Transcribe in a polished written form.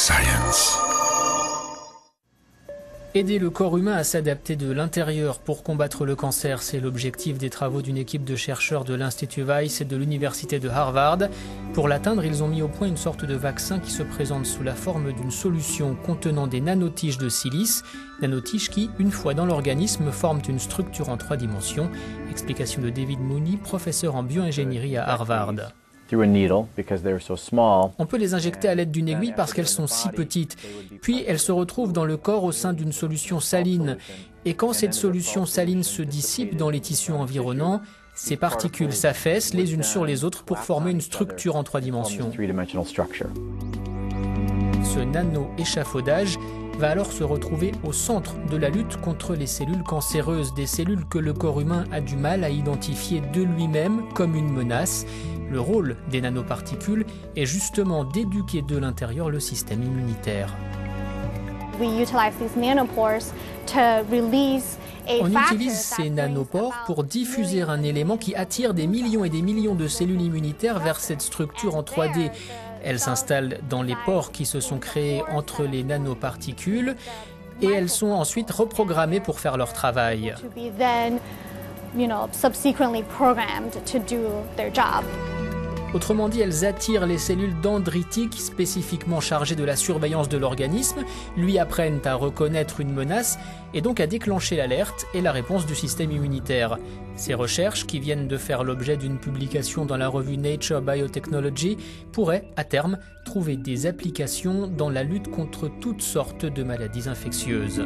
Science. Aider le corps humain à s'adapter de l'intérieur pour combattre le cancer, c'est l'objectif des travaux d'une équipe de chercheurs de l'Institut Weiss et de l'Université de Harvard. Pour l'atteindre, ils ont mis au point une sorte de vaccin qui se présente sous la forme d'une solution contenant des nanotiges de silice, nanotiges qui, une fois dans l'organisme, forment une structure en 3 dimensions. Explication de David Mooney, professeur en bioingénierie à Harvard. On peut les injecter à l'aide d'une aiguille parce qu'elles sont si petites. Puis elles se retrouvent dans le corps au sein d'une solution saline. Et quand cette solution saline se dissipe dans les tissus environnants, ces particules s'affaissent les unes sur les autres pour former une structure en 3 dimensions. Ce nano-échafaudage va alors se retrouver au centre de la lutte contre les cellules cancéreuses, des cellules que le corps humain a du mal à identifier de lui-même comme une menace. Le rôle des nanoparticules est justement d'éduquer de l'intérieur le système immunitaire. On utilise ces nanopores pour diffuser un élément qui attire des millions et des millions de cellules immunitaires vers cette structure en 3D. Elles s'installent dans les pores qui se sont créés entre les nanoparticules et elles sont ensuite reprogrammées pour faire leur travail. Autrement dit, elles attirent les cellules dendritiques spécifiquement chargées de la surveillance de l'organisme, lui apprennent à reconnaître une menace et donc à déclencher l'alerte et la réponse du système immunitaire. Ces recherches, qui viennent de faire l'objet d'une publication dans la revue Nature Biotechnology, pourraient, à terme, trouver des applications dans la lutte contre toutes sortes de maladies infectieuses.